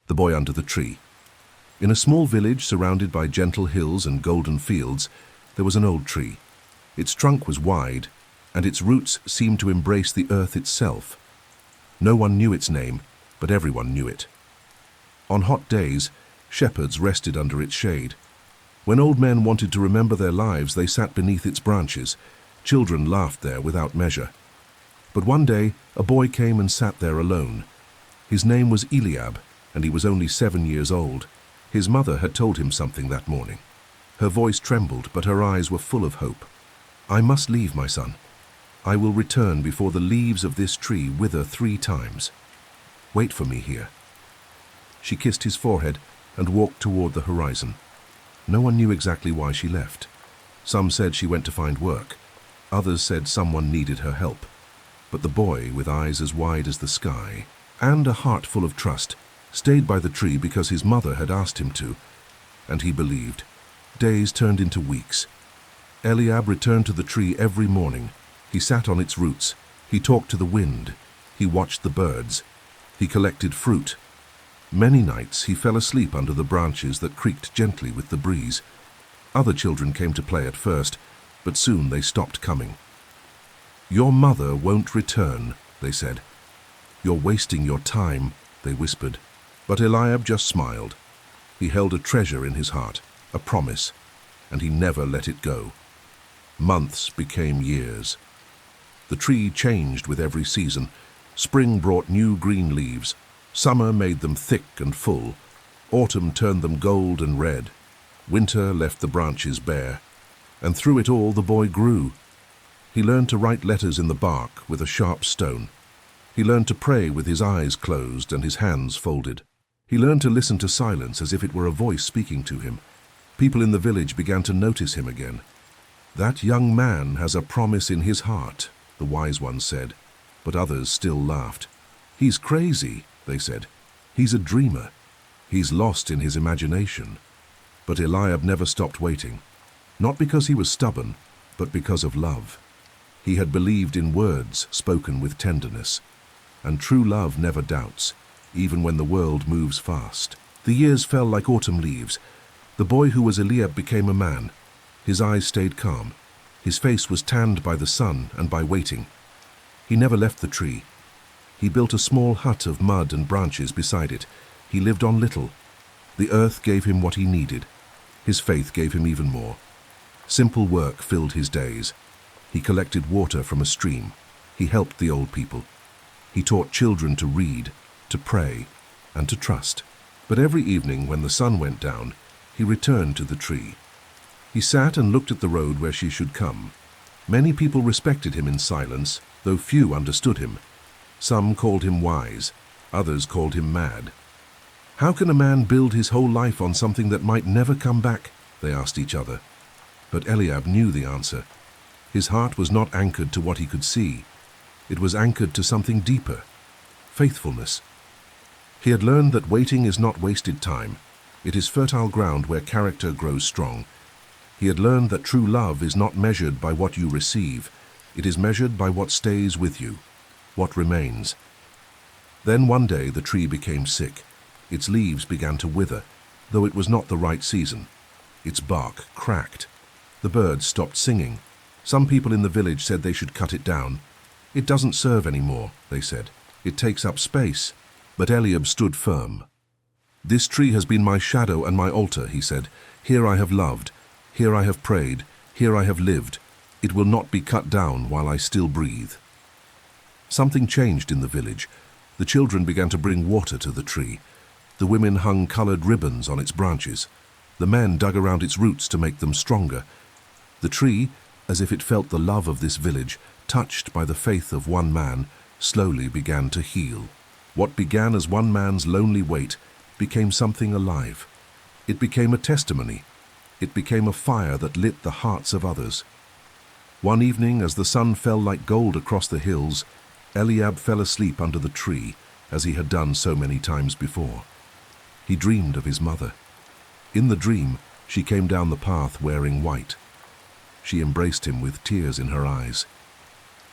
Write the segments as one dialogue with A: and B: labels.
A: The boy under the tree. In a small village surrounded by gentle hills and golden fields, there was an old tree. Its trunk was wide, and its roots seemed to embrace the earth itself. No one knew its name, but everyone knew it. On hot days, shepherds rested under its shade. When old men wanted to remember their lives, they sat beneath its branches. Children laughed there without measure. But one day, a boy came and sat there alone. His name was Eliab, and he was only 7 years old. His mother had told him something that morning. Her voice trembled, but her eyes were full of hope. "I must leave, my son. I will return before the leaves of this tree wither 3 times. Wait for me here." She kissed his forehead and walked toward the horizon. No one knew exactly why she left. Some said she went to find work. Others said someone needed her help. But the boy, with eyes as wide as the sky and a heart full of trust, stayed by the tree because his mother had asked him to, and he believed. Days turned into weeks. Eliab returned to the tree every morning. He sat on its roots. He talked to the wind. He watched the birds. He collected fruit. Many nights he fell asleep under the branches that creaked gently with the breeze. Other children came to play at first, but soon they stopped coming. "Your mother won't return," they said. "You're wasting your time," they whispered. But Eliab just smiled. He held a treasure in his heart, a promise, and he never let it go. Months became years. The tree changed with every season. Spring brought new green leaves. Summer made them thick and full. Autumn turned them gold and red. Winter left the branches bare. And through it all the boy grew. He learned to write letters in the bark with a sharp stone. He learned to pray with his eyes closed and his hands folded. He learned to listen to silence as if it were a voice speaking to him. People in the village began to notice him again. "That young man has a promise in his heart," the wise ones said, but others still laughed. "He's crazy," they said. "He's a dreamer. He's lost in his imagination." But Eliab never stopped waiting, not because he was stubborn, but because of love. He had believed in words spoken with tenderness, and true love never doubts, even when the world moves fast. The years fell like autumn leaves. The boy who was Eliab became a man. His eyes stayed calm. His face was tanned by the sun and by waiting. He never left the tree. He built a small hut of mud and branches beside it. He lived on little. The earth gave him what he needed. His faith gave him even more. Simple work filled his days. He collected water from a stream. He helped the old people. He taught children to read, to pray, and to trust. But every evening when the sun went down, he returned to the tree. He sat and looked at the road where she should come. Many people respected him in silence, though few understood him. Some called him wise, others called him mad. "How can a man build his whole life on something that might never come back?" they asked each other. But Eliab knew the answer. His heart was not anchored to what he could see. It was anchored to something deeper: faithfulness. He had learned that waiting is not wasted time. It is fertile ground where character grows strong. He had learned that true love is not measured by what you receive. It is measured by what stays with you, what remains. Then one day the tree became sick. Its leaves began to wither, though it was not the right season. Its bark cracked. The birds stopped singing. Some people in the village said they should cut it down. "It doesn't serve anymore," they said. "It takes up space." But Eliab stood firm. "This tree has been my shadow and my altar," he said. "Here I have loved. Here I have prayed. Here I have lived. It will not be cut down while I still breathe." Something changed in the village. The children began to bring water to the tree. The women hung colored ribbons on its branches. The men dug around its roots to make them stronger. The tree, as if it felt the love of this village, touched by the faith of one man, slowly began to heal. What began as one man's lonely wait became something alive. It became a testimony. It became a fire that lit the hearts of others. One evening, as the sun fell like gold across the hills, Eliab fell asleep under the tree, as he had done so many times before. He dreamed of his mother. In the dream, she came down the path wearing white. She embraced him with tears in her eyes.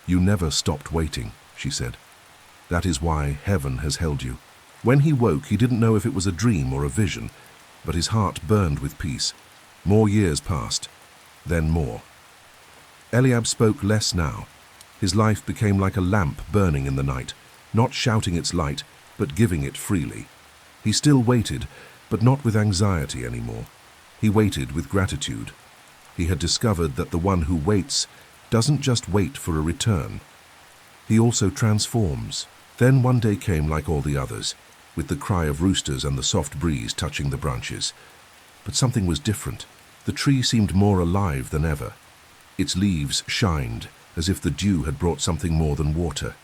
A: "You never stopped waiting," she said. "That is why heaven has held you. When he woke, he didn't know if it was a dream or a vision, but his heart burned with peace. More years passed, then more. Eliab spoke less now. His life became like a lamp burning in the night, not shouting its light, but giving it freely. He still waited, but not with anxiety anymore. He waited with gratitude. He had discovered that the one who waits doesn't just wait for a return. He also transforms. Then one day came like all the others, with the cry of roosters and the soft breeze touching the branches. But something was different. The tree seemed more alive than ever. Its leaves shined, as if the dew had brought something more than water.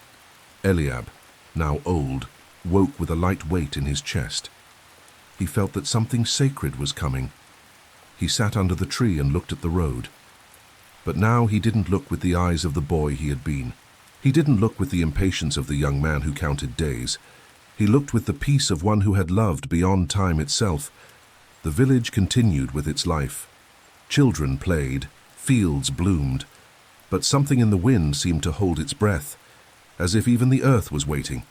A: Eliab, now old, woke with a light weight in his chest. He felt that something sacred was coming. He sat under the tree and looked at the road. But now he didn't look with the eyes of the boy he had been. He didn't look with the impatience of the young man who counted days. He looked with the peace of one who had loved beyond time itself. The village continued with its life. Children played, fields bloomed, but something in the wind seemed to hold its breath, as if even the earth was waiting.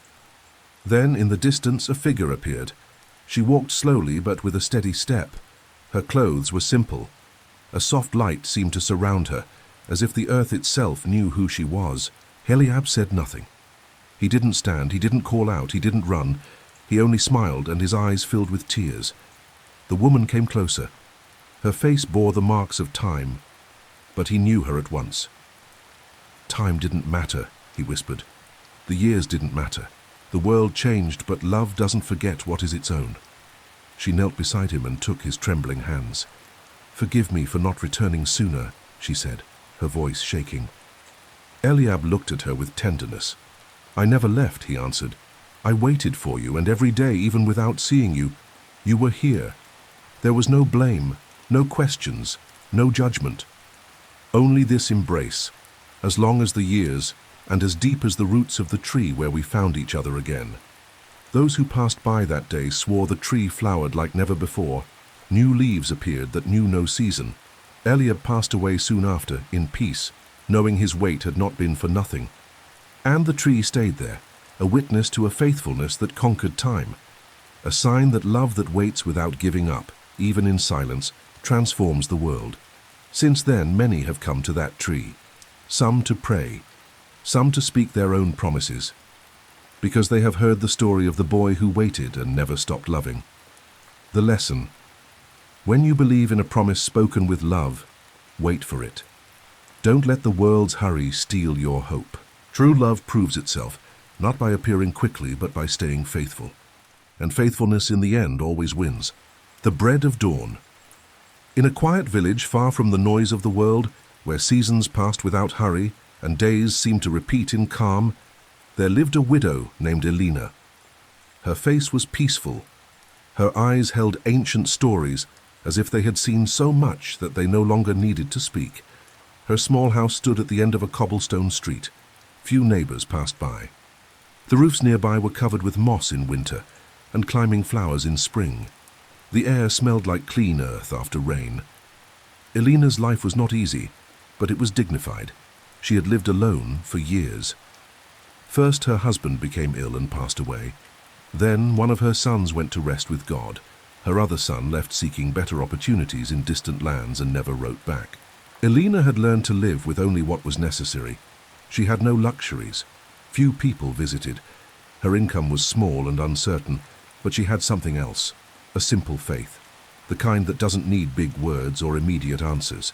A: Then, in the distance, a figure appeared. She walked slowly but with a steady step. Her clothes were simple. A soft light seemed to surround her, as if the earth itself knew who she was. Eliab said nothing. He didn't stand, he didn't call out, he didn't run. He only smiled, and his eyes filled with tears. The woman came closer. Her face bore the marks of time, but he knew her at once. Time didn't matter, he whispered. The years didn't matter. The world changed, but love doesn't forget what is its own. She knelt beside him and took his trembling hands. "Forgive me for not returning sooner," she said, her voice shaking. Eliab looked at her with tenderness. "I never left," he answered. "I waited for you, and every day, even without seeing you, you were here. There was no blame, no questions, no judgment. Only this embrace, as long as the years, and as deep as the roots of the tree where we found each other again." Those who passed by that day swore the tree flowered like never before. New leaves appeared that knew no season. Eliab passed away soon after, in peace, knowing his wait had not been for nothing. And the tree stayed there, a witness to a faithfulness that conquered time, a sign that love that waits without giving up, even in silence, transforms the world. Since then, many have come to that tree, some to pray, some to speak their own promises, because they have heard the story of the boy who waited and never stopped loving. The lesson: when you believe in a promise spoken with love, wait for it. Don't let the world's hurry steal your hope. True love proves itself, not by appearing quickly, but by staying faithful. And faithfulness in the end always wins. The bread of dawn. In a quiet village far from the noise of the world, where seasons passed without hurry and days seemed to repeat in calm, there lived a widow named Elena. Her face was peaceful. Her eyes held ancient stories, as if they had seen so much that they no longer needed to speak. Her small house stood at the end of a cobblestone street. Few neighbors passed by. The roofs nearby were covered with moss in winter and climbing flowers in spring. The air smelled like clean earth after rain. Elena's life was not easy, but it was dignified. She had lived alone for years. First, her husband became ill and passed away. Then, one of her sons went to rest with God. Her other son left seeking better opportunities in distant lands and never wrote back. Elena had learned to live with only what was necessary. She had no luxuries. Few people visited. Her income was small and uncertain, but she had something else, a simple faith, the kind that doesn't need big words or immediate answers.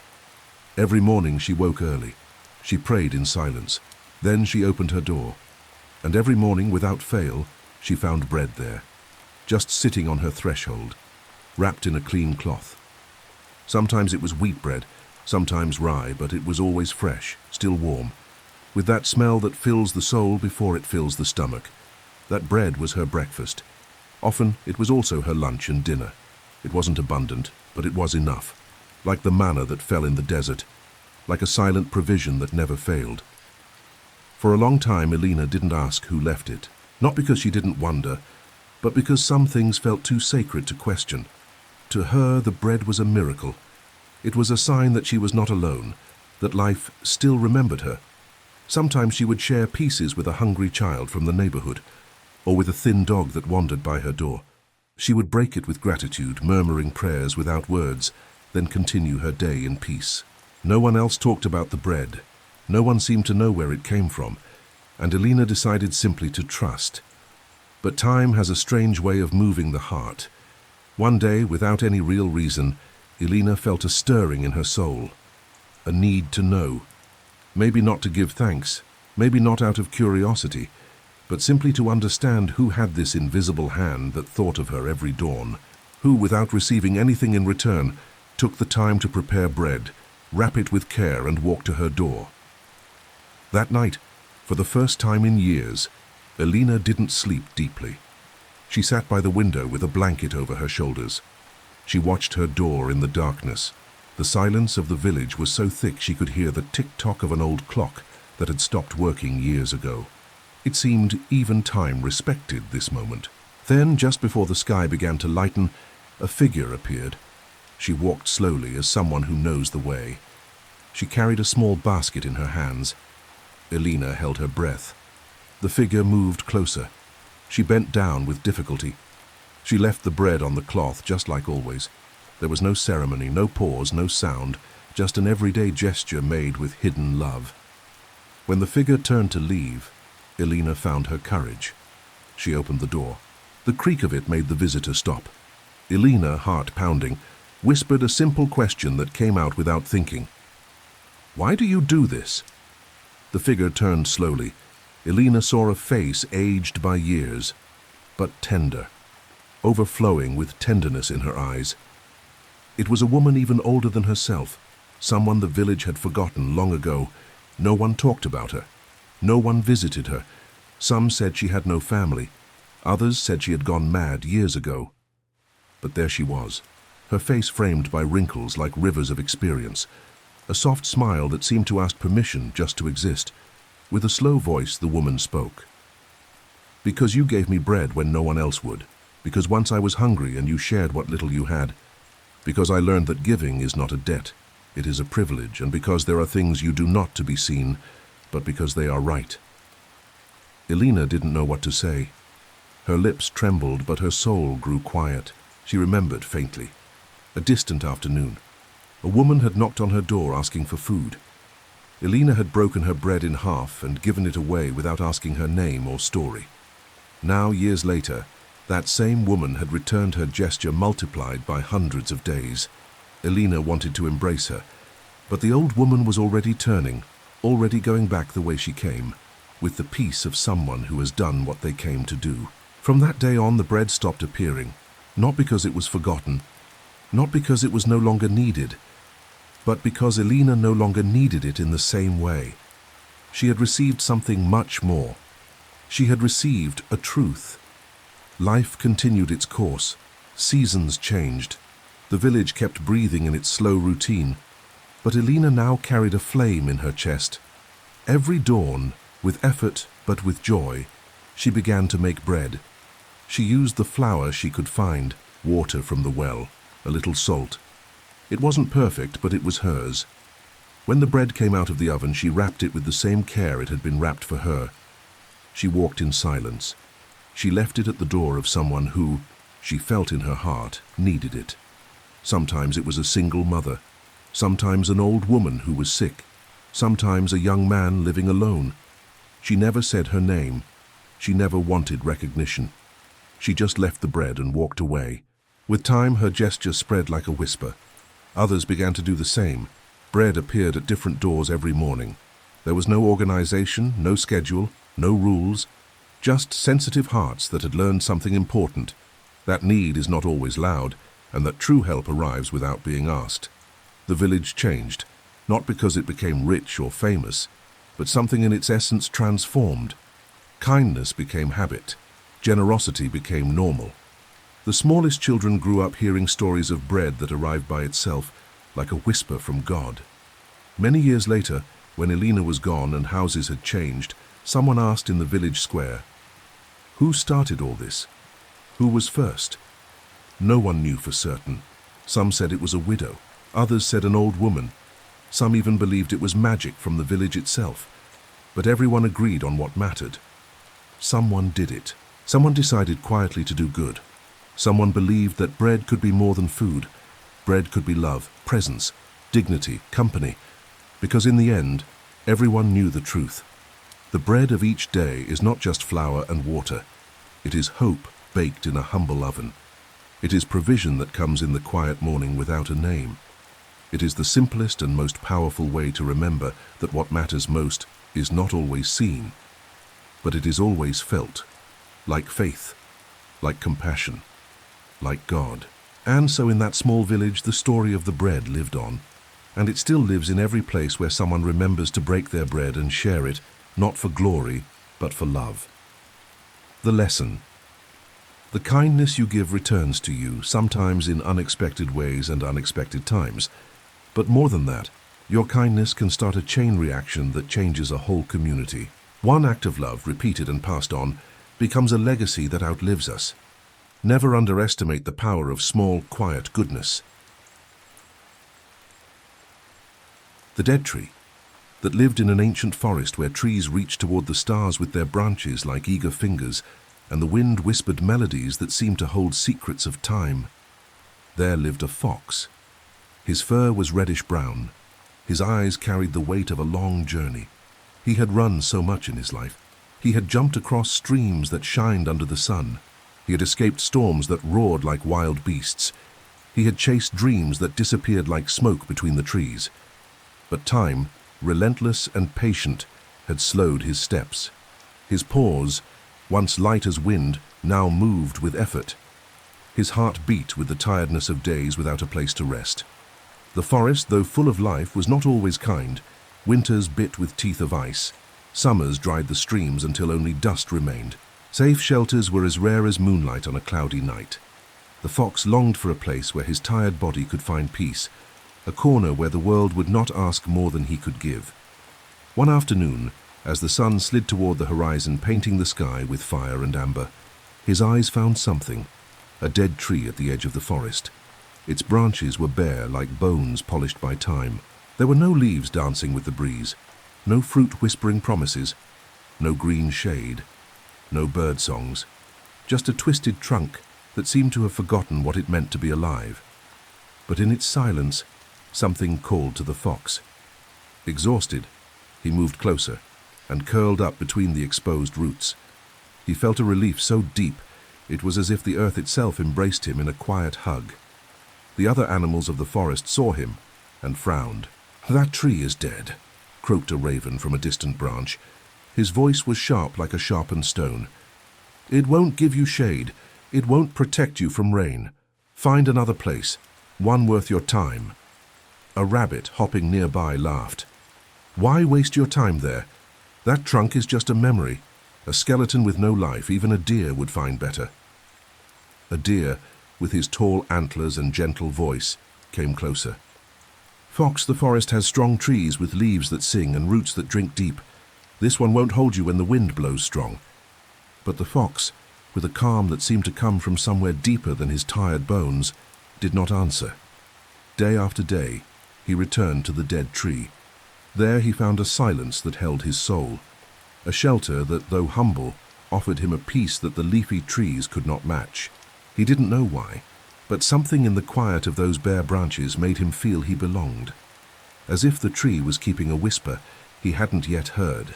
A: Every morning she woke early. She prayed in silence. Then she opened her door. And every morning, without fail, she found bread there, just sitting on her threshold, wrapped in a clean cloth. Sometimes it was wheat bread, sometimes rye, but it was always fresh, still warm, with that smell that fills the soul before it fills the stomach. That bread was her breakfast. Often it was also her lunch and dinner. It wasn't abundant, but it was enough, like the manna that fell in the desert, like a silent provision that never failed. For a long time, Elena didn't ask who left it, not because she didn't wonder, but because some things felt too sacred to question. To her, the bread was a miracle. It was a sign that she was not alone, that life still remembered her. Sometimes she would share pieces with a hungry child from the neighborhood. or with a thin dog that wandered by her door. She would break it with gratitude, murmuring prayers without words, then continue her day in peace. No one else talked about the bread. No one seemed to know where it came from, and Elena decided simply to trust. But time has a strange way of moving the heart. One day, without any real reason, Elena felt a stirring in her soul, a need to know. Maybe not to give thanks, maybe not out of curiosity, but simply to understand who had this invisible hand that thought of her every dawn, who, without receiving anything in return, took the time to prepare bread, wrap it with care, and walk to her door. That night, for the first time in years, Elena didn't sleep deeply. She sat by the window with a blanket over her shoulders. She watched her door in the darkness. The silence of the village was so thick she could hear the tick-tock of an old clock that had stopped working years ago. It seemed even time respected this moment. Then, just before the sky began to lighten, a figure appeared. She walked slowly as someone who knows the way. She carried a small basket in her hands. Elena held her breath. The figure moved closer. She bent down with difficulty. She left the bread on the cloth just like always. There was no ceremony, no pause, no sound, just an everyday gesture made with hidden love. When the figure turned to leave, Elena found her courage. She opened the door. The creak of it made the visitor stop. Elena, heart pounding, whispered a simple question that came out without thinking. "Why do you do this?" The figure turned slowly. Elena saw a face aged by years, but tender, overflowing with tenderness in her eyes. It was a woman even older than herself, someone the village had forgotten long ago. No one talked about her. No one visited her. Some said she had no family. Others said she had gone mad years ago. But there she was, her face framed by wrinkles like rivers of experience, a soft smile that seemed to ask permission just to exist. With a slow voice, the woman spoke. "Because you gave me bread when no one else would. Because once I was hungry and you shared what little you had. Because I learned that giving is not a debt, it is a privilege, and because there are things you do not to be seen, but because they are right." Elena didn't know what to say. Her lips trembled, but her soul grew quiet. She remembered faintly. A distant afternoon. A woman had knocked on her door asking for food. Elena had broken her bread in half and given it away without asking her name or story. Now, years later, that same woman had returned her gesture multiplied by hundreds of days. Elena wanted to embrace her, but the old woman was already turning, already going back the way she came, with the peace of someone who has done what they came to do. From that day on, the bread stopped appearing, not because it was forgotten, not because it was no longer needed, but because Elena no longer needed it in the same way. She had received something much more. She had received a truth. Life continued its course. Seasons changed. The village kept breathing in its slow routine. But Elena now carried a flame in her chest. Every dawn, with effort but with joy, she began to make bread. She used the flour she could find, water from the well, a little salt. It wasn't perfect, but it was hers. When the bread came out of the oven, she wrapped it with the same care it had been wrapped for her. She walked in silence. She left it at the door of someone who, she felt in her heart, needed it. Sometimes it was a single mother, sometimes an old woman who was sick, sometimes a young man living alone. She never said her name. She never wanted recognition. She just left the bread and walked away. With time, her gesture spread like a whisper. Others began to do the same. Bread appeared at different doors every morning. There was no organization, no schedule, no rules, just sensitive hearts that had learned something important, that need is not always loud, and that true help arrives without being asked. The village changed, not because it became rich or famous, but something in its essence transformed. Kindness became habit. Generosity became normal. The smallest children grew up hearing stories of bread that arrived by itself, like a whisper from God. Many years later, when Elena was gone and houses had changed, someone asked in the village square, "Who started all this? Who was first?" No one knew for certain. Some said it was a widow. Others said an old woman. Some even believed it was magic from the village itself. But everyone agreed on what mattered. Someone did it. Someone decided quietly to do good. Someone believed that bread could be more than food. Bread could be love, presence, dignity, company. Because in the end, everyone knew the truth. The bread of each day is not just flour and water. It is hope baked in a humble oven. It is provision that comes in the quiet morning without a name. It is the simplest and most powerful way to remember that what matters most is not always seen, but it is always felt, like faith, like compassion, like God. And so in that small village, the story of the bread lived on, and it still lives in every place where someone remembers to break their bread and share it, not for glory, but for love. The lesson. The kindness you give returns to you, sometimes in unexpected ways and unexpected times. But more than that, your kindness can start a chain reaction that changes a whole community. One act of love, repeated and passed on, becomes a legacy that outlives us. Never underestimate the power of small, quiet goodness. The dead tree, that lived in an ancient forest where trees reached toward the stars with their branches like eager fingers, and the wind whispered melodies that seemed to hold secrets of time. There lived a fox. His fur was reddish-brown. His eyes carried the weight of a long journey. He had run so much in his life. He had jumped across streams that shined under the sun. He had escaped storms that roared like wild beasts. He had chased dreams that disappeared like smoke between the trees. But time, relentless and patient, had slowed his steps. His paws, once light as wind, now moved with effort. His heart beat with the tiredness of days without a place to rest. The forest, though full of life, was not always kind. Winters bit with teeth of ice. Summers dried the streams until only dust remained. Safe shelters were as rare as moonlight on a cloudy night. The fox longed for a place where his tired body could find peace, a corner where the world would not ask more than he could give. One afternoon, as the sun slid toward the horizon, painting the sky with fire and amber, his eyes found something, a dead tree at the edge of the forest. Its branches were bare, like bones polished by time. There were no leaves dancing with the breeze, no fruit whispering promises, no green shade, no bird songs, just a twisted trunk that seemed to have forgotten what it meant to be alive. But in its silence, something called to the fox. Exhausted, he moved closer and curled up between the exposed roots. He felt a relief so deep, it was as if the earth itself embraced him in a quiet hug. The other animals of the forest saw him and frowned. "That tree is dead," croaked a raven from a distant branch. His voice was sharp like a sharpened stone. "It won't give you shade. It won't protect you from rain. Find another place, one worth your time." A rabbit hopping nearby laughed. "Why waste your time there? That trunk is just a memory, a skeleton with no life. Even a deer would find better." A deer, with his tall antlers and gentle voice, came closer. "Fox, the forest has strong trees with leaves that sing and roots that drink deep. This one won't hold you when the wind blows strong." But the fox, with a calm that seemed to come from somewhere deeper than his tired bones, did not answer. Day after day, he returned to the dead tree. There he found a silence that held his soul, a shelter that, though humble, offered him a peace that the leafy trees could not match. He didn't know why, but something in the quiet of those bare branches made him feel he belonged, as if the tree was keeping a whisper he hadn't yet heard.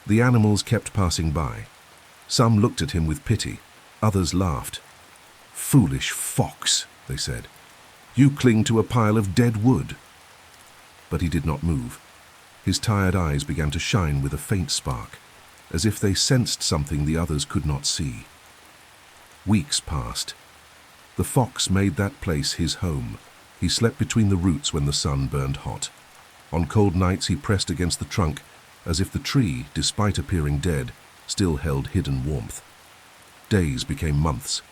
A: The animals kept passing by. Some looked at him with pity, others laughed. "Foolish fox," they said. "You cling to a pile of dead wood." But he did not move. His tired eyes began to shine with a faint spark, as if they sensed something the others could not see. Weeks passed. The fox made that place his home. He slept between the roots when the sun burned hot. On cold nights he pressed against the trunk, as if the tree, despite appearing dead, still held hidden warmth. Days became months.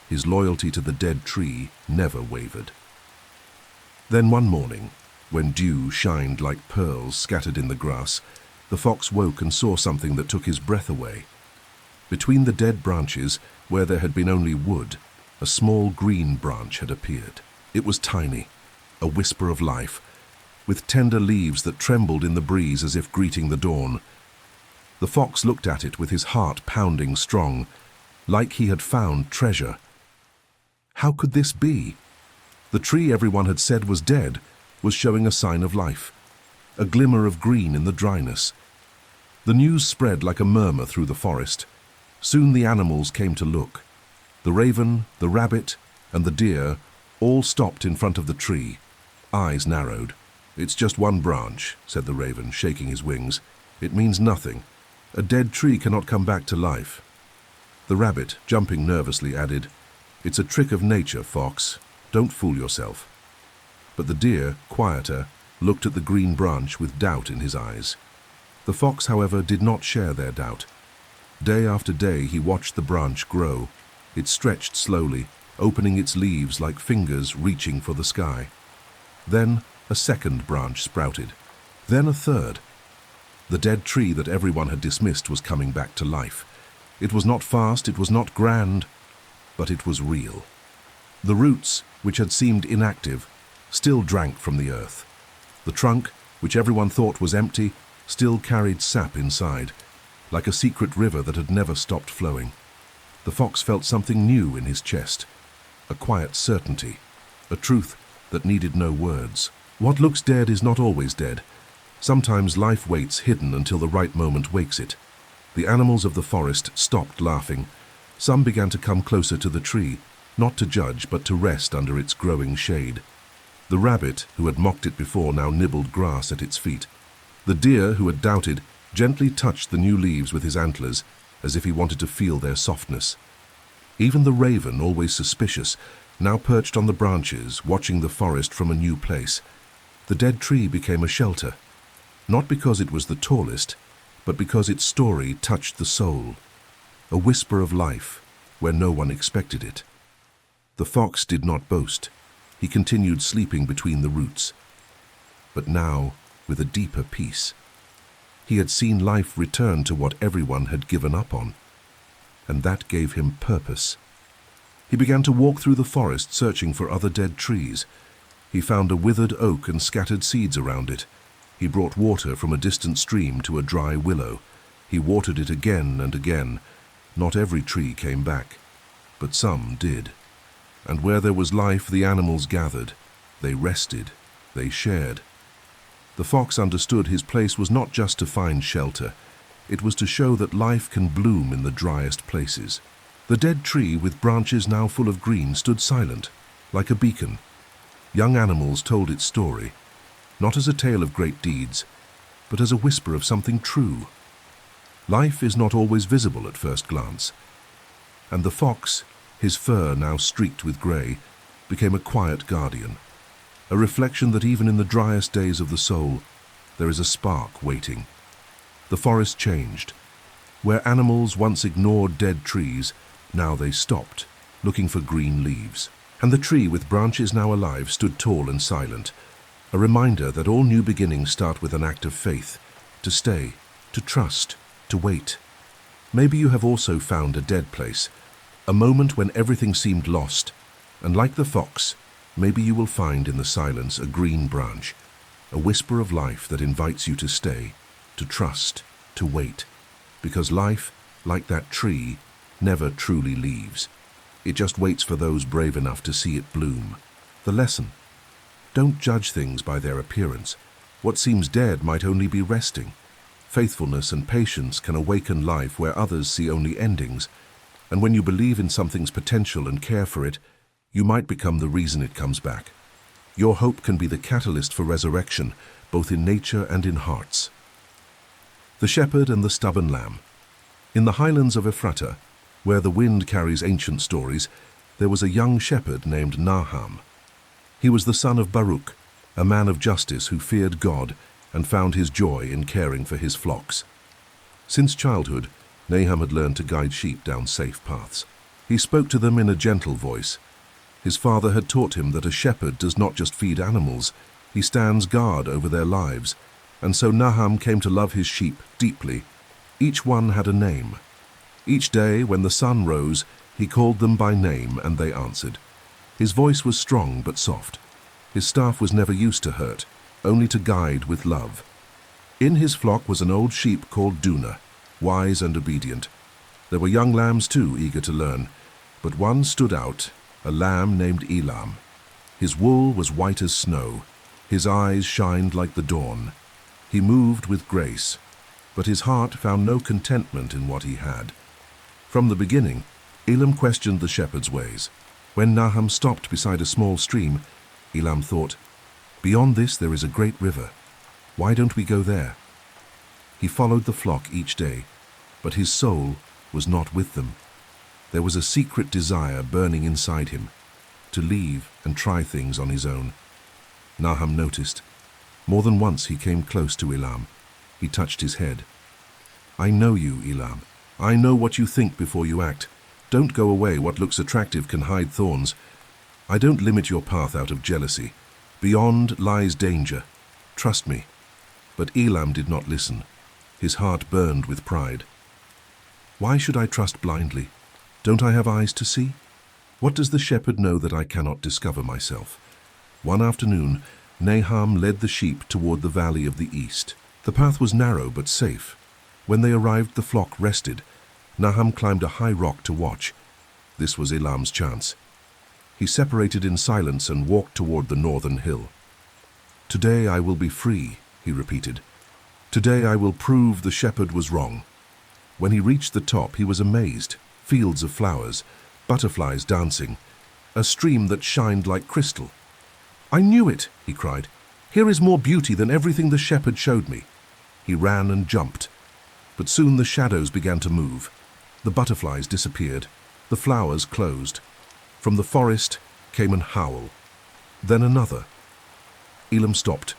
A: His loyalty to the dead tree never wavered. Then one morning, when dew shined like pearls scattered in the grass, the fox woke and saw something that took his breath away. Between the dead branches, where there had been only wood, a small green branch had appeared. It was tiny, a whisper of life, with tender leaves that trembled in the breeze as if greeting the dawn. The fox looked at it with his heart pounding strong. like he had found treasure. How could this be? The tree everyone had said was dead was showing a sign of life, a glimmer of green in the dryness. The news spread like a murmur through the forest. Soon the animals came to look. The raven, the rabbit, and the deer all stopped in front of the tree, eyes narrowed. "It's just one branch," said the raven, shaking his wings. "It means nothing. A dead tree cannot come back to life." The rabbit, jumping nervously, added, "It's a trick of nature, fox. Don't fool yourself." But the deer, quieter, looked at the green branch with doubt in his eyes. The fox, however, did not share their doubt. Day after day he watched the branch grow. It stretched slowly, opening its leaves like fingers reaching for the sky. Then a second branch sprouted. Then a third. The dead tree that everyone had dismissed was coming back to life. It was not fast, it was not grand, but it was real. The roots, which had seemed inactive, still drank from the earth. The trunk, which everyone thought was empty, still carried sap inside, like a secret river that had never stopped flowing. The fox felt something new in his chest, a quiet certainty, a truth that needed no words. What looks dead is not always dead. Sometimes life waits hidden until the right moment wakes it. The animals of the forest stopped laughing. Some began to come closer to the tree, not to judge, but to rest under its growing shade. The rabbit, who had mocked it before, now nibbled grass at its feet. The deer, who had doubted, gently touched the new leaves with his antlers, as if he wanted to feel their softness. Even the raven, always suspicious, now perched on the branches, watching the forest from a new place. The dead tree became a shelter, not because it was the tallest, but because its story touched the soul, a whisper of life where no one expected it. The fox did not boast. He continued sleeping between the roots, but now with a deeper peace. He had seen life return to what everyone had given up on, and that gave him purpose. He began to walk through the forest searching for other dead trees. He found a withered oak and scattered seeds around it. He brought water from a distant stream to a dry willow. He watered it again and again. Not every tree came back, but some did. And where there was life, the animals gathered. They rested. They shared. The fox understood his place was not just to find shelter. It was to show that life can bloom in the driest places. The dead tree, with branches now full of green, stood silent, like a beacon. Young animals told its story, not as a tale of great deeds, but as a whisper of something true. Life is not always visible at first glance. And the fox, his fur now streaked with grey, became a quiet guardian, a reflection that even in the driest days of the soul, there is a spark waiting. The forest changed. Where animals once ignored dead trees, now they stopped, looking for green leaves. And the tree, with branches now alive, stood tall and silent, a reminder that all new beginnings start with an act of faith, to stay, to trust, to wait. Maybe you have also found a dead place, a moment when everything seemed lost, and like the fox, maybe you will find in the silence a green branch, a whisper of life that invites you to stay, to trust, to wait, because life, like that tree, never truly leaves. It just waits for those brave enough to see it bloom. The lesson: don't judge things by their appearance. What seems dead might only be resting. Faithfulness and patience can awaken life where others see only endings. And when you believe in something's potential and care for it, you might become the reason it comes back. Your hope can be the catalyst for resurrection, both in nature and in hearts. The Shepherd and the Stubborn Lamb. In the highlands of Ephrata, where the wind carries ancient stories, there was a young shepherd named Nahum. He was the son of Baruch, a man of justice who feared God and found his joy in caring for his flocks. Since childhood, Nahum had learned to guide sheep down safe paths. He spoke to them in a gentle voice. His father had taught him that a shepherd does not just feed animals, he stands guard over their lives, and so Nahum came to love his sheep deeply. Each one had a name. Each day, when the sun rose, he called them by name, and they answered. His voice was strong but soft. His staff was never used to hurt, only to guide with love. In his flock was an old sheep called Duna, wise and obedient. There were young lambs too, eager to learn, but one stood out, a lamb named Elam. His wool was white as snow, his eyes shined like the dawn. He moved with grace, but his heart found no contentment in what he had. From the beginning, Elam questioned the shepherd's ways. When Nahum stopped beside a small stream, Elam thought, "Beyond this there is a great river. Why don't we go there?" He followed the flock each day, but his soul was not with them. There was a secret desire burning inside him, to leave and try things on his own. Nahum noticed. More than once he came close to Elam. He touched his head. "I know you, Elam. I know what you think before you act. Don't go away. What looks attractive can hide thorns. I don't limit your path out of jealousy. Beyond lies danger. Trust me." But Elam did not listen. His heart burned with pride. "Why should I trust blindly? Don't I have eyes to see? What does the shepherd know that I cannot discover myself?" One afternoon, Nahum led the sheep toward the valley of the east. The path was narrow but safe. When they arrived, the flock rested. Nahum climbed a high rock to watch. This was Elam's chance. He separated in silence and walked toward the northern hill. "Today I will be free," he repeated. "Today I will prove the shepherd was wrong." When he reached the top, he was amazed. Fields of flowers, butterflies dancing, a stream that shined like crystal. "I knew it," he cried. "Here is more beauty than everything the shepherd showed me." He ran and jumped, but soon the shadows began to move. The butterflies disappeared, the flowers closed. From the forest came an howl, then another. Elam stopped.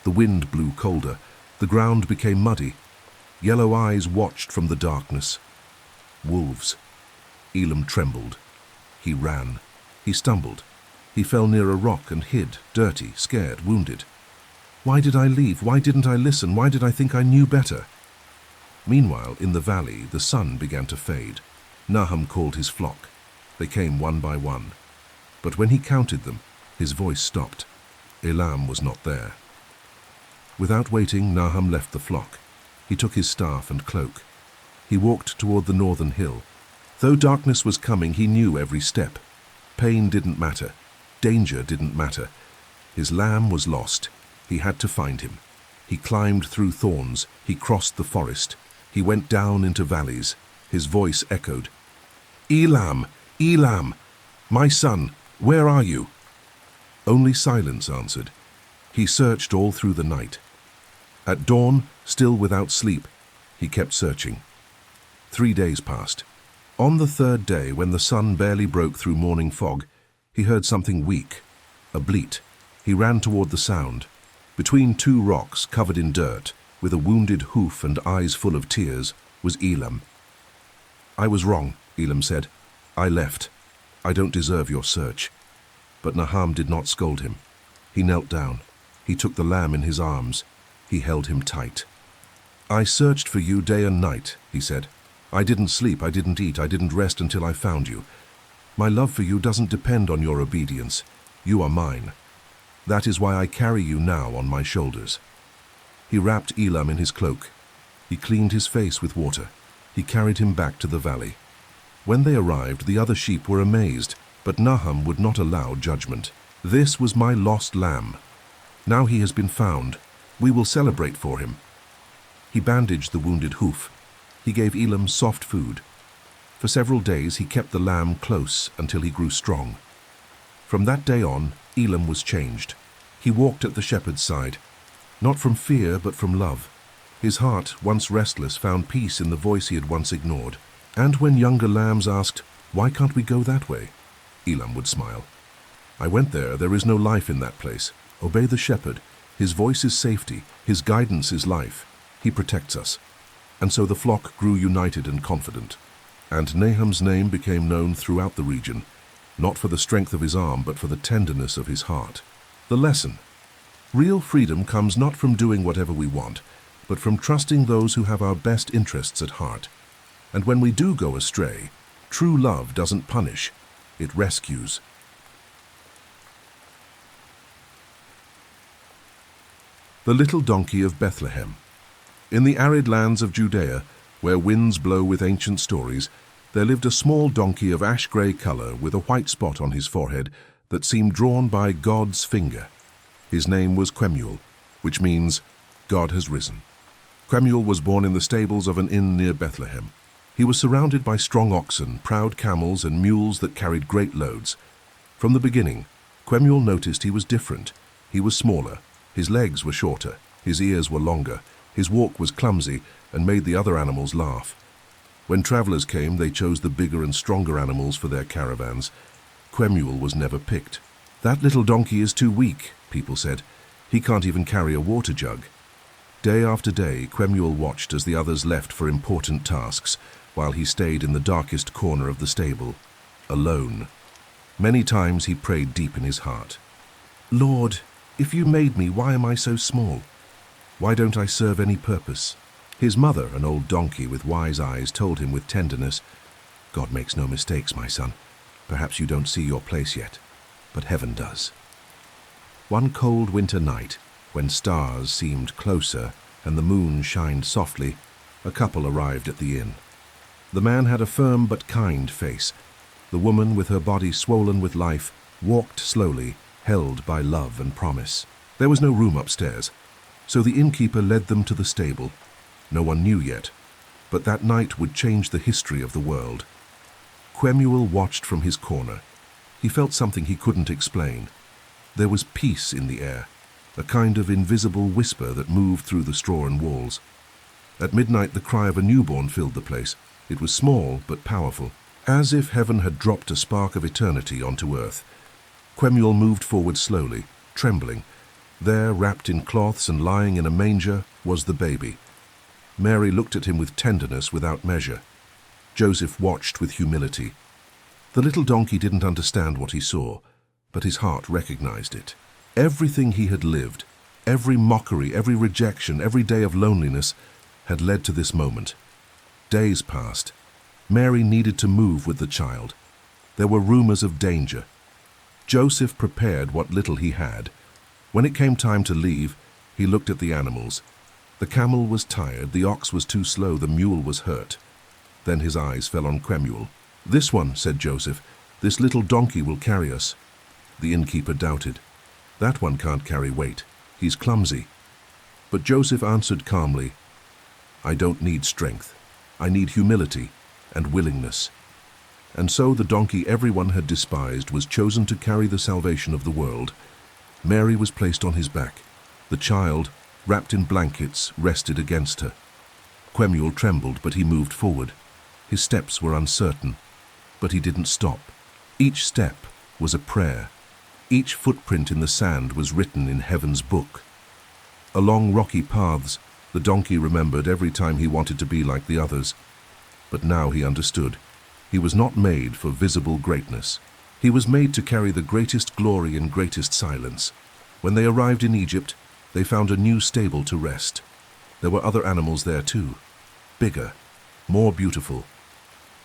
A: The wind blew colder, the ground became muddy. Yellow eyes watched from the darkness. Wolves. Elam trembled. He ran. He stumbled. He fell near a rock and hid, dirty, scared, wounded. Why did I leave? Why didn't I listen? Why did I think I knew better? Meanwhile, in the valley, the sun began to fade. Nahum called his flock. They came one by one. But when he counted them, his voice stopped. Elam was not there. Without waiting, Nahum left the flock. He took his staff and cloak. He walked toward the northern hill. Though darkness was coming, he knew every step. Pain didn't matter. Danger didn't matter. His lamb was lost. He had to find him. He climbed through thorns. He crossed the forest. He went down into valleys. His voice echoed. "Elam! Elam! My son, where are you?" Only silence answered. He searched all through the night. At dawn, still without sleep, he kept searching. 3 days passed. On the third day, when the sun barely broke through morning fog, he heard something weak, a bleat. He ran toward the sound. Between two rocks covered in dirt, with a wounded hoof and eyes full of tears, was Elam. "I was wrong," Elam said. "I left. I don't deserve your search." But Nahum did not scold him. He knelt down. He took the lamb in his arms. He held him tight. "I searched for you day and night," he said. "I didn't sleep, I didn't eat, I didn't rest until I found you. My love for you doesn't depend on your obedience. You are mine. That is why I carry you now on my shoulders." He wrapped Elam in his cloak. He cleaned his face with water. He carried him back to the valley. When they arrived, the other sheep were amazed, but Nahum would not allow judgment. "This was my lost lamb. Now he has been found. We will celebrate for him." He bandaged the wounded hoof. He gave Elam soft food. For several days he kept the lamb close until he grew strong. From that day on, Elam was changed. He walked at the shepherd's side, not from fear but from love. His heart, once restless, found peace in the voice he had once ignored. And when younger lambs asked, "Why can't we go that way?" Elam would smile. "I went there. There is no life in that place. Obey the shepherd. His voice is safety. His guidance is life. He protects us." And so the flock grew united and confident. And Nahum's name became known throughout the region, not for the strength of his arm, but for the tenderness of his heart. The lesson: real freedom comes not from doing whatever we want, but from trusting those who have our best interests at heart. And when we do go astray, true love doesn't punish, it rescues. The Little Donkey of Bethlehem. In the arid lands of Judea, Where winds blow with ancient stories, there lived a small donkey of ash-grey colour with a white spot on his forehead that seemed drawn by God's finger. His name was Quemuel, which means God has risen. Quemuel was born in the stables of an inn near Bethlehem. He was surrounded by strong oxen, proud camels, and mules that carried great loads. From the beginning, Quemuel noticed he was different. He was smaller, his legs were shorter, his ears were longer, his walk was clumsy and made the other animals laugh. When travellers came, they chose the bigger and stronger animals for their caravans. Quemuel was never picked. "That little donkey is too weak," people said. "He can't even carry a water jug." Day after day, Quemuel watched as the others left for important tasks, while he stayed in the darkest corner of the stable, alone. Many times he prayed deep in his heart. "Lord, if you made me, why am I so small? Why don't I serve any purpose?" His mother, an old donkey with wise eyes, told him with tenderness, "God makes no mistakes, my son. Perhaps you don't see your place yet, but heaven does." One cold winter night, when stars seemed closer and the moon shined softly, a couple arrived at the inn. The man had a firm but kind face. The woman, with her body swollen with life, walked slowly, held by love and promise. There was no room upstairs, so the innkeeper led them to the stable. No one knew yet, but that night would change the history of the world. Quemuel watched from his corner. He felt something he couldn't explain. There was peace in the air, a kind of invisible whisper that moved through the straw and walls. At midnight, the cry of a newborn filled the place. It was small but powerful, as if heaven had dropped a spark of eternity onto earth. Quemuel moved forward slowly, trembling. There, wrapped in cloths and lying in a manger, was the baby. Mary looked at him with tenderness without measure. Joseph watched with humility. The little donkey didn't understand what he saw, but his heart recognized it. Everything he had lived, every mockery, every rejection, every day of loneliness, had led to this moment. Days passed. Mary needed to move with the child. There were rumors of danger. Joseph prepared what little he had. When it came time to leave, he looked at the animals. The camel was tired, the ox was too slow, the mule was hurt. Then his eyes fell on Quemuel. "This one," said Joseph, "this little donkey will carry us." The innkeeper doubted. "That one can't carry weight. He's clumsy." But Joseph answered calmly, "I don't need strength. I need humility and willingness." And so the donkey everyone had despised was chosen to carry the salvation of the world. Mary was placed on his back. The child, wrapped in blankets, rested against her. Quemuel trembled, but he moved forward. His steps were uncertain, but he didn't stop. Each step was a prayer. Each footprint in the sand was written in heaven's book. Along rocky paths, the donkey remembered every time he wanted to be like the others. But now he understood. He was not made for visible greatness. He was made to carry the greatest glory and greatest silence. When they arrived in Egypt, they found a new stable to rest. There were other animals there too, bigger, more beautiful.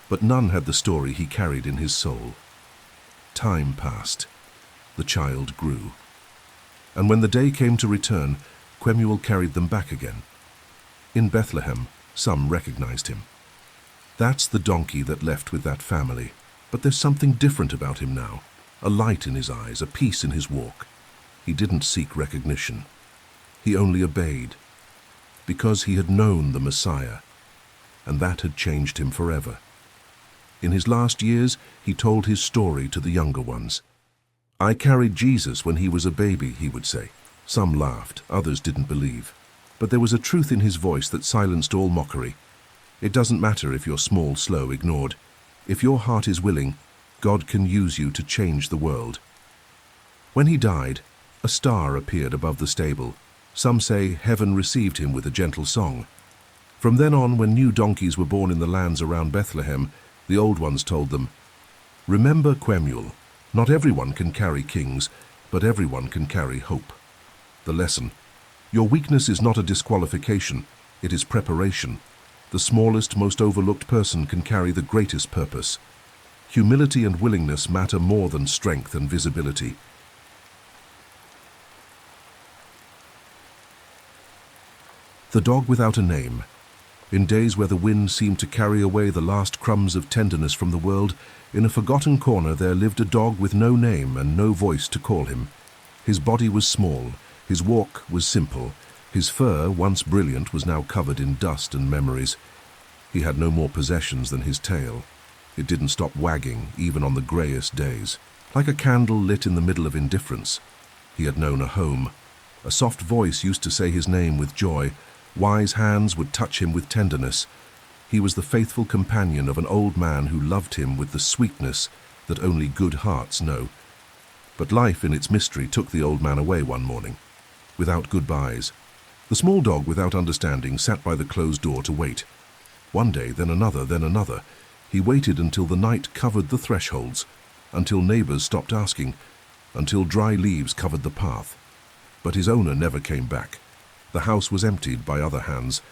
A: But none had the story he carried in his soul. Time passed. The child grew. And when the day came to return, Quemuel carried them back again. In Bethlehem, some recognized him. "That's the donkey that left with that family. But there's something different about him now. A light in his eyes, a peace in his walk." He didn't seek recognition. He only obeyed, because he had known the Messiah, and that had changed him forever. In his last years, he told his story to the younger ones. "I carried Jesus when he was a baby," he would say. Some laughed, others didn't believe. But there was a truth in his voice that silenced all mockery. It doesn't matter if you're small, slow, ignored. If your heart is willing, God can use you to change the world. When he died, a star appeared above the stable. Some say heaven received him with a gentle song. From then on, when new donkeys were born in the lands around Bethlehem, the old ones told them, "Remember Quemuel. Not everyone can carry kings, but everyone can carry hope." The lesson: your weakness is not a disqualification, it is preparation. The smallest, most overlooked person can carry the greatest purpose. Humility and willingness matter more than strength and visibility. The Dog Without a Name. In days where the wind seemed to carry away the last crumbs of tenderness from the world, in a forgotten corner there lived a dog with no name and no voice to call him. His body was small, his walk was simple, his fur, once brilliant, was now covered in dust and memories. He had no more possessions than his tail. It didn't stop wagging, even on the greyest days. Like a candle lit in the middle of indifference. He had known a home. A soft voice used to say his name with joy. Wise hands would touch him with tenderness. He was the faithful companion of an old man who loved him with the sweetness that only good hearts know. But life in its mystery took the old man away one morning, without goodbyes. The small dog, without understanding, sat by the closed door to wait. One day, then another, then another. He waited until the night covered the thresholds, until neighbors stopped asking, until dry leaves covered the path. But his owner never came back. The house was emptied by other hands.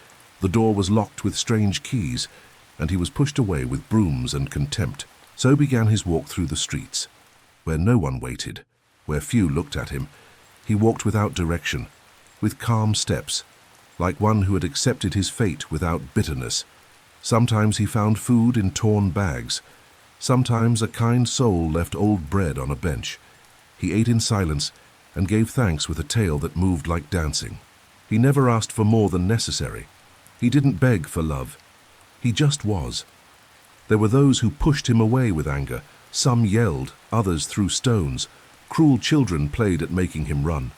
A: The door was locked with strange keys, and he was pushed away with brooms and contempt. So began his walk through the streets, where no one waited, where few looked at him. He walked without direction, with calm steps, like one who had accepted his fate without bitterness. Sometimes he found food in torn bags. Sometimes a kind soul left old bread on a bench. He ate in silence and gave thanks with a tale that moved like dancing. He never asked for more than necessary. He didn't beg for love. He just was. There were those who pushed him away with anger. Some yelled, others threw stones. Cruel children played at making him run.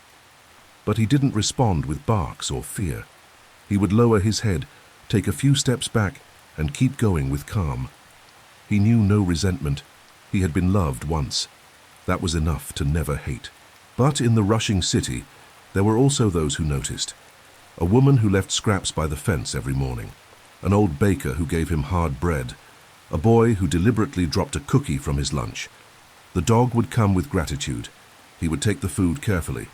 A: But he didn't respond with barks or fear. He would lower his head, take a few steps back, and keep going with calm. He knew no resentment. He had been loved once. That was enough to never hate. But in the rushing city, there were also those who noticed. A woman who left scraps by the fence every morning. An old baker who gave him hard bread. A boy who deliberately dropped a cookie from his lunch. The dog would come with gratitude. He would take the food carefully.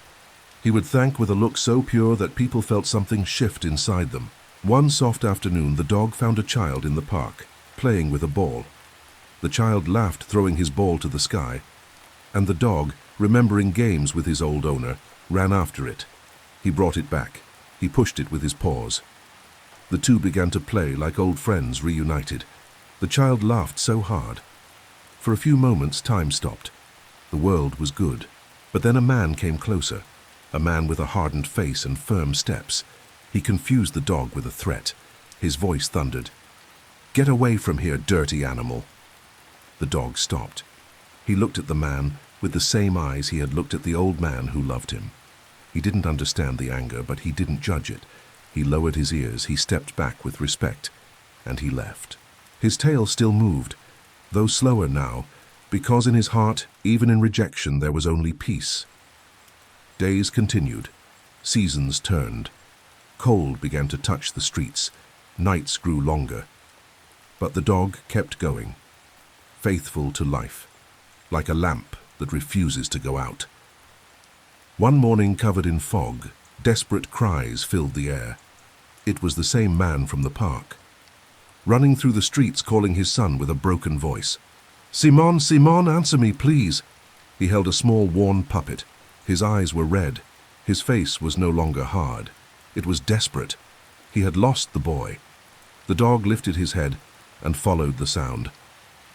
A: He would thank with a look so pure that people felt something shift inside them. One soft afternoon, the dog found a child in the park, playing with a ball. The child laughed, throwing his ball to the sky, and the dog, remembering games with his old owner, ran after it. He brought it back. He pushed it with his paws. The two began to play like old friends reunited. The child laughed so hard. For a few moments, time stopped. The world was good. But then a man came closer, a man with a hardened face and firm steps. He confused the dog with a threat. His voice thundered, "Get away from here, dirty animal." The dog stopped. He looked at the man with the same eyes he had looked at the old man who loved him. He didn't understand the anger, but he didn't judge it. He lowered his ears, he stepped back with respect, and he left. His tail still moved, though slower now, because in his heart, even in rejection, there was only peace. Days continued. Seasons turned. Cold began to touch the streets. Nights grew longer. But the dog kept going, faithful to life, like a lamp that refuses to go out. One morning, covered in fog, desperate cries filled the air. It was the same man from the park, running through the streets calling his son with a broken voice. "Simon, Simon, answer me, please." He held a small worn puppet. His eyes were red. His face was no longer hard. It was desperate. He had lost the boy. The dog lifted his head and followed the sound.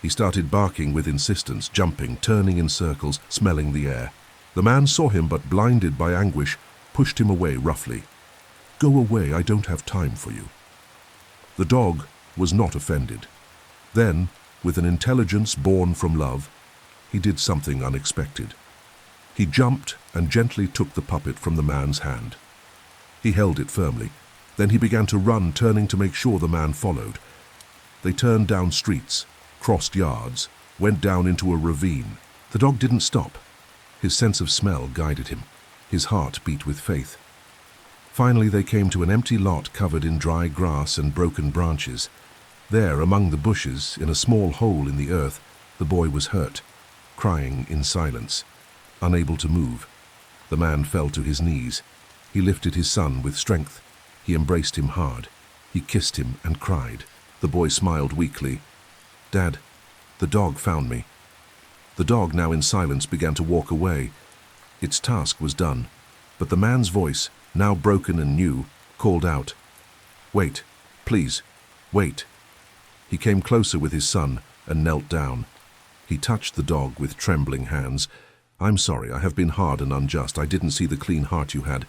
A: He started barking with insistence, jumping, turning in circles, smelling the air. The man saw him, but blinded by anguish, pushed him away roughly. "Go away, I don't have time for you." The dog was not offended. Then, with an intelligence born from love, he did something unexpected. He jumped and gently took the puppet from the man's hand. He held it firmly. Then he began to run, turning to make sure the man followed. They turned down streets, crossed yards, went down into a ravine. The dog didn't stop. His sense of smell guided him. His heart beat with faith. Finally, they came to an empty lot covered in dry grass and broken branches. There, among the bushes, in a small hole in the earth, the boy was hurt, crying in silence, unable to move. The man fell to his knees. He lifted his son with strength. He embraced him hard. He kissed him and cried. The boy smiled weakly. "Dad, the dog found me." The dog, now in silence, began to walk away. Its task was done, but the man's voice, now broken and new, called out, "Wait, Please, wait." He came closer with his son and knelt down. He touched the dog with trembling hands. "I'm sorry, I have been hard and unjust. I didn't see the clean heart you had.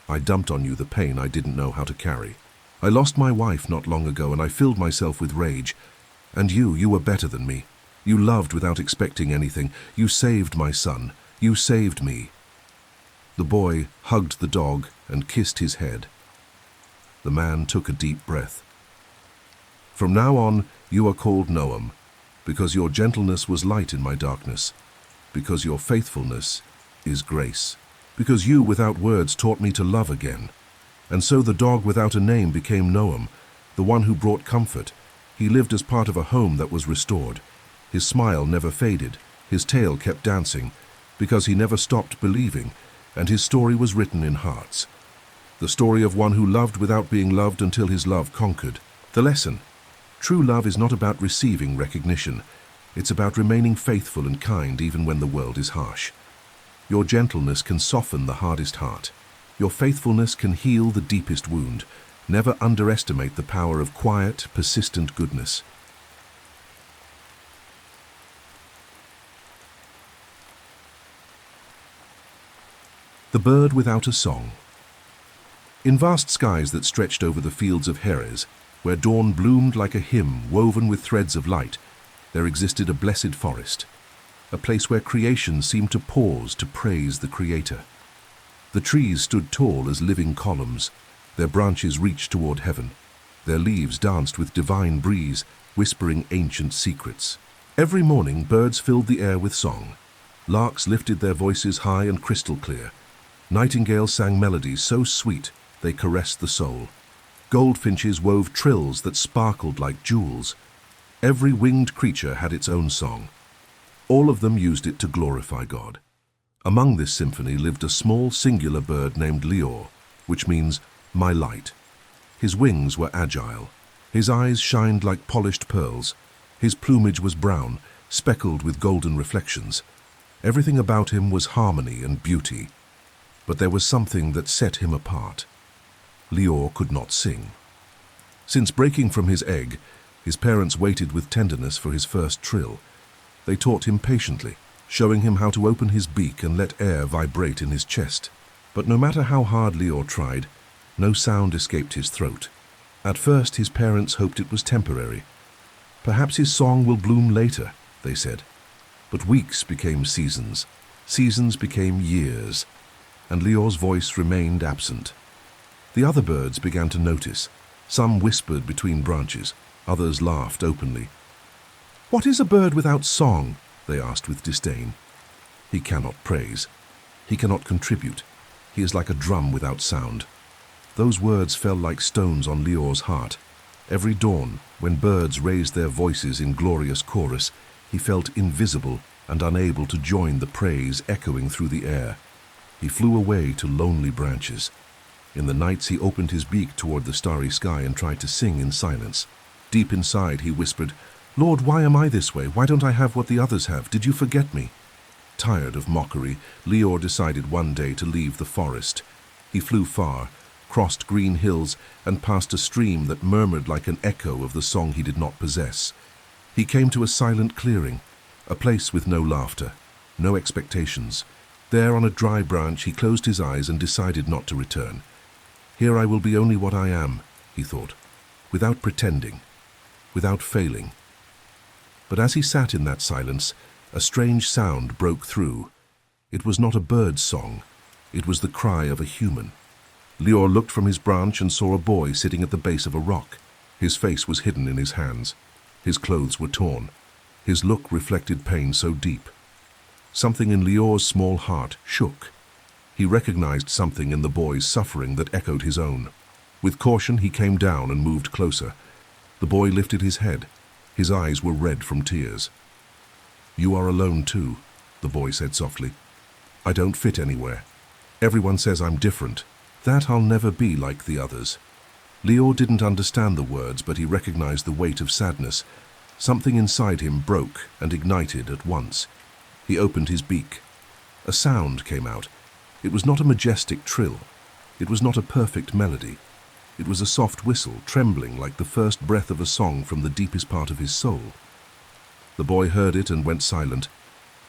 A: I dumped on you the pain I didn't know how to carry. I lost my wife not long ago and I filled myself with rage. And you were better than me. You loved without expecting anything. You saved my son. You saved me." The boy hugged the dog and kissed his head. The man took a deep breath. "From now on, you are called Noam, because your gentleness was light in my darkness, because your faithfulness is grace, because you without words taught me to love again." And so the dog without a name became Noam, the one who brought comfort. He lived as part of a home that was restored. His smile never faded, his tail kept dancing, because he never stopped believing, and his story was written in hearts. The story of one who loved without being loved until his love conquered. The lesson: true love is not about receiving recognition. It's about remaining faithful and kind even when the world is harsh. Your gentleness can soften the hardest heart. Your faithfulness can heal the deepest wound. Never underestimate the power of quiet, persistent goodness. The bird without a song. In vast skies that stretched over the fields of Heres, where dawn bloomed like a hymn woven with threads of light, there existed a blessed forest, a place where creation seemed to pause to praise the Creator. The trees stood tall as living columns. Their branches reached toward heaven. Their leaves danced with divine breeze, whispering ancient secrets. Every morning, birds filled the air with song. Larks lifted their voices high and crystal clear. Nightingales sang melodies so sweet they caressed the soul. Goldfinches wove trills that sparkled like jewels. Every winged creature had its own song. All of them used it to glorify God. Among this symphony lived a small singular bird named Leor, which means my light. His wings were agile. His eyes shined like polished pearls. His plumage was brown, speckled with golden reflections. Everything about him was harmony and beauty. But there was something that set him apart. Leor could not sing. Since breaking from his egg, his parents waited with tenderness for his first trill. They taught him patiently, showing him how to open his beak and let air vibrate in his chest. But no matter how hard Leor tried, no sound escaped his throat. At first, his parents hoped it was temporary. "Perhaps his song will bloom later," they said. But weeks became seasons. Seasons became years. And Leor's voice remained absent. The other birds began to notice. Some whispered between branches. Others laughed openly. "What is a bird without song?" they asked with disdain. "He cannot praise. He cannot contribute. He is like a drum without sound." Those words fell like stones on Leor's heart. Every dawn, when birds raised their voices in glorious chorus, he felt invisible and unable to join the praise echoing through the air. He flew away to lonely branches. In the nights he opened his beak toward the starry sky and tried to sing in silence. Deep inside he whispered, "Lord, why am I this way? Why don't I have what the others have? Did you forget me?" Tired of mockery, Leor decided one day to leave the forest. He flew far, crossed green hills, and passed a stream that murmured like an echo of the song he did not possess. He came to a silent clearing, a place with no laughter, no expectations. There on a dry branch he closed his eyes and decided not to return. "Here I will be only what I am," he thought, without pretending, without failing. But as he sat in that silence, a strange sound broke through. It was not a bird's song. It was the cry of a human. Leor looked from his branch and saw a boy sitting at the base of a rock. His face was hidden in his hands. His clothes were torn. His look reflected pain so deep. Something in Leor's small heart shook. He recognized something in the boy's suffering that echoed his own. With caution, he came down and moved closer. The boy lifted his head. His eyes were red from tears. "You are alone too," the boy said softly. "I don't fit anywhere. Everyone says I'm different. That I'll never be like the others." Leor didn't understand the words, but he recognized the weight of sadness. Something inside him broke and ignited at once. He opened his beak. A sound came out. It was not a majestic trill. It was not a perfect melody. It was a soft whistle, trembling like the first breath of a song from the deepest part of his soul. The boy heard it and went silent.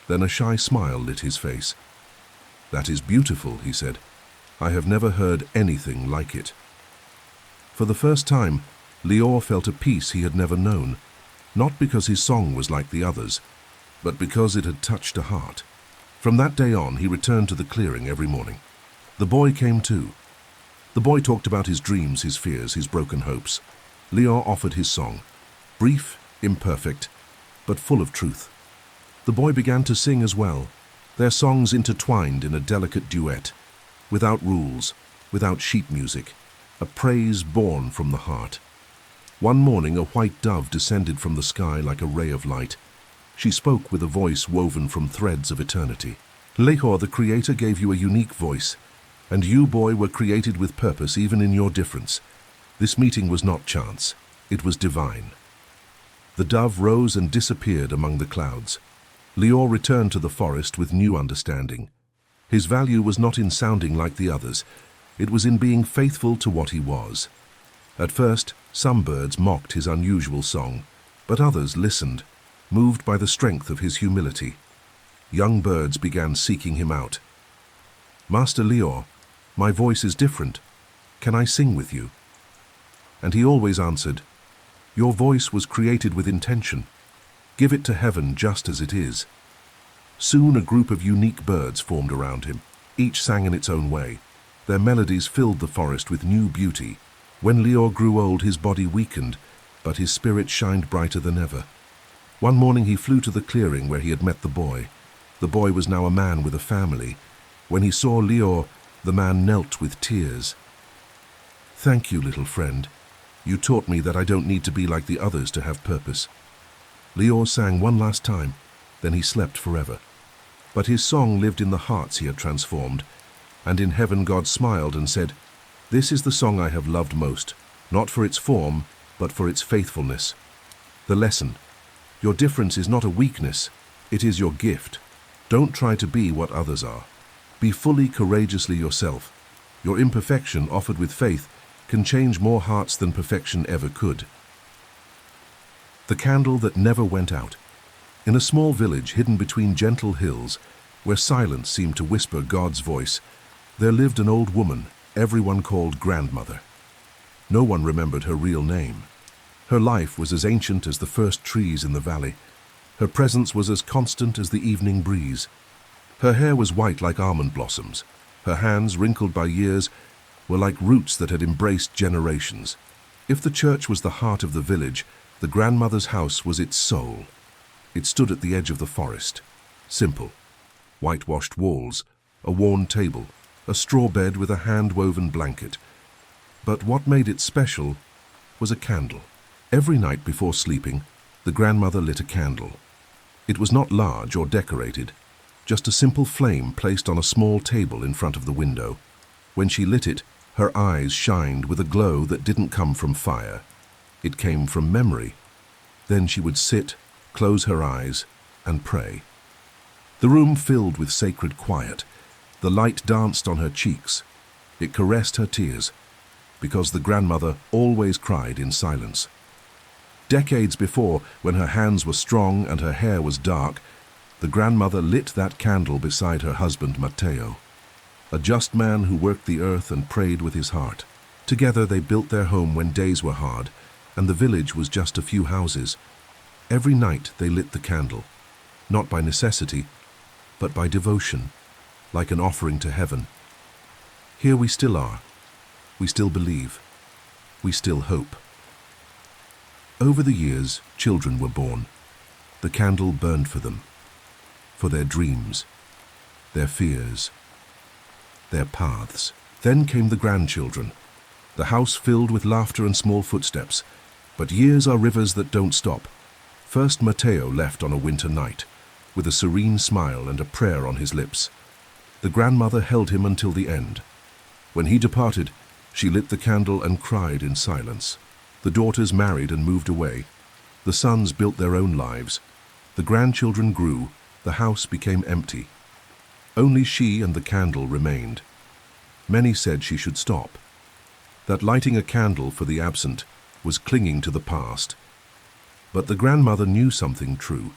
A: Then a shy smile lit his face. "That is beautiful," he said. "I have never heard anything like it." For the first time, Lior felt a peace he had never known, not because his song was like the others, but because it had touched a heart. From that day on, he returned to the clearing every morning. The boy came too. The boy talked about his dreams, his fears, his broken hopes. Lior offered his song, brief, imperfect, but full of truth. The boy began to sing as well, their songs intertwined in a delicate duet, without rules, without sheet music, a praise born from the heart. One morning, a white dove descended from the sky like a ray of light. She spoke with a voice woven from threads of eternity. "Lehor, the Creator, gave you a unique voice, and you, boy, were created with purpose even in your difference. This meeting was not chance, it was divine." The dove rose and disappeared among the clouds. Lior returned to the forest with new understanding. His value was not in sounding like the others, it was in being faithful to what he was. At first, some birds mocked his unusual song, but others listened, moved by the strength of his humility. Young birds began seeking him out. "Master Lior, my voice is different. Can I sing with you?" And he always answered, "Your voice was created with intention. Give it to heaven just as it is." Soon a group of unique birds formed around him. Each sang in its own way. Their melodies filled the forest with new beauty. When Lior grew old, his body weakened, but his spirit shined brighter than ever. One morning he flew to the clearing where he had met the boy. The boy was now a man with a family. When he saw Lior, the man knelt with tears. "Thank you, little friend. You taught me that I don't need to be like the others to have purpose." Lior sang one last time, then he slept forever. But his song lived in the hearts he had transformed, and in heaven God smiled and said, "This is the song I have loved most, not for its form, but for its faithfulness." The lesson: your difference is not a weakness, it is your gift. Don't try to be what others are. Be fully, courageously yourself. Your imperfection, offered with faith, can change more hearts than perfection ever could. The candle that never went out. In a small village hidden between gentle hills, where silence seemed to whisper God's voice, there lived an old woman everyone called grandmother. No one remembered her real name. Her life was as ancient as the first trees in the valley. Her presence was as constant as the evening breeze. Her hair was white like almond blossoms. Her hands, wrinkled by years, were like roots that had embraced generations. If the church was the heart of the village, the grandmother's house was its soul. It stood at the edge of the forest. Simple. Whitewashed walls, a worn table, a straw bed with a hand-woven blanket. But what made it special was a candle. Every night before sleeping, the grandmother lit a candle. It was not large or decorated, just a simple flame placed on a small table in front of the window. When she lit it, her eyes shined with a glow that didn't come from fire. It came from memory. Then she would sit, close her eyes, and pray. The room filled with sacred quiet. The light danced on her cheeks. It caressed her tears, because the grandmother always cried in silence. Decades before, when her hands were strong and her hair was dark, the grandmother lit that candle beside her husband Matteo, a just man who worked the earth and prayed with his heart. Together they built their home when days were hard, and the village was just a few houses. Every night they lit the candle, not by necessity, but by devotion, like an offering to heaven. Here we still are. We still believe. We still hope. Over the years, children were born. The candle burned for them, for their dreams, their fears, their paths. Then came the grandchildren, the house filled with laughter and small footsteps. But years are rivers that don't stop. First Matteo left on a winter night, with a serene smile and a prayer on his lips. The grandmother held him until the end. When he departed, she lit the candle and cried in silence. The daughters married and moved away. The sons built their own lives. The grandchildren grew. The house became empty. Only she and the candle remained. Many said she should stop. that lighting a candle for the absent was clinging to the past. But the grandmother knew something true.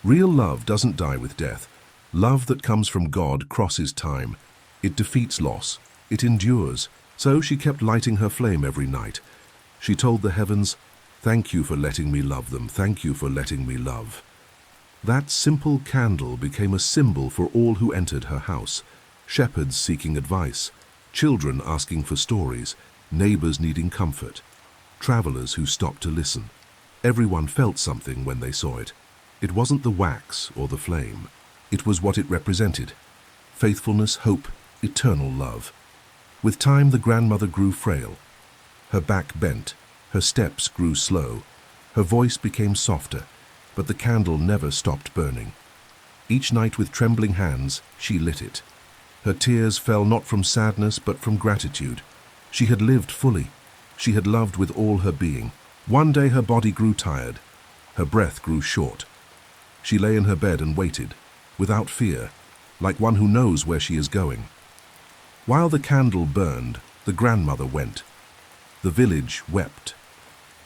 A: Real love doesn't die with death. Love that comes from God crosses time. It defeats loss. It endures. So she kept lighting her flame every night. She told the heavens, "Thank you for letting me love them. Thank you for letting me love." That simple candle became a symbol for all who entered her house. Shepherds seeking advice, children asking for stories, neighbors needing comfort, travelers who stopped to listen. Everyone felt something when they saw it. It wasn't the wax or the flame. It was what it represented: faithfulness, hope, eternal love. With time, the grandmother grew frail. Her back bent, her steps grew slow, her voice became softer, but the candle never stopped burning. Each night, with trembling hands, she lit it. Her tears fell not from sadness but from gratitude. She had lived fully. She had loved with all her being. One day her body grew tired. Her breath grew short. She lay in her bed and waited, without fear, like one who knows where she is going. While the candle burned, the grandmother went. The village wept.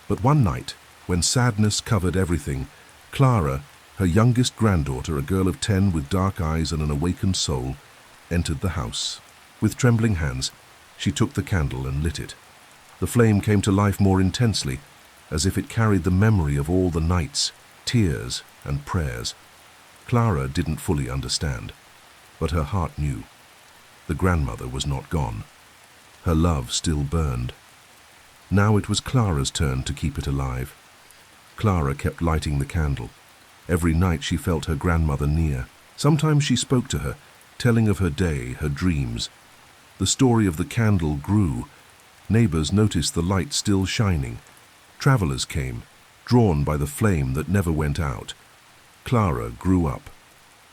A: But one night, when sadness covered everything, Clara, her youngest granddaughter, a girl of 10 with dark eyes and an awakened soul, entered the house. With trembling hands, she took the candle and lit it. The flame came to life more intensely, as if it carried the memory of all the nights, tears, and prayers. Clara didn't fully understand, but her heart knew. The grandmother was not gone. Her love still burned. Now it was Clara's turn to keep it alive. Clara kept lighting the candle. Every night she felt her grandmother near. Sometimes she spoke to her, telling of her day, her dreams. The story of the candle grew. Neighbors noticed the light still shining. Travelers came, drawn by the flame that never went out. Clara grew up,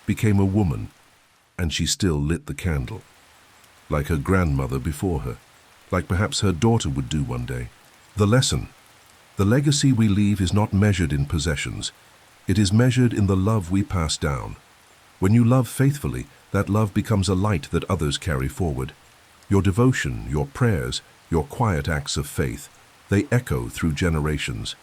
A: became a woman, and she still lit the candle. Like her grandmother before her, like perhaps her daughter would do one day. The lesson: the legacy we leave is not measured in possessions. It is measured in the love we pass down. When you love faithfully, that love becomes a light that others carry forward. Your devotion, your prayers, your quiet acts of faith, they echo through generations.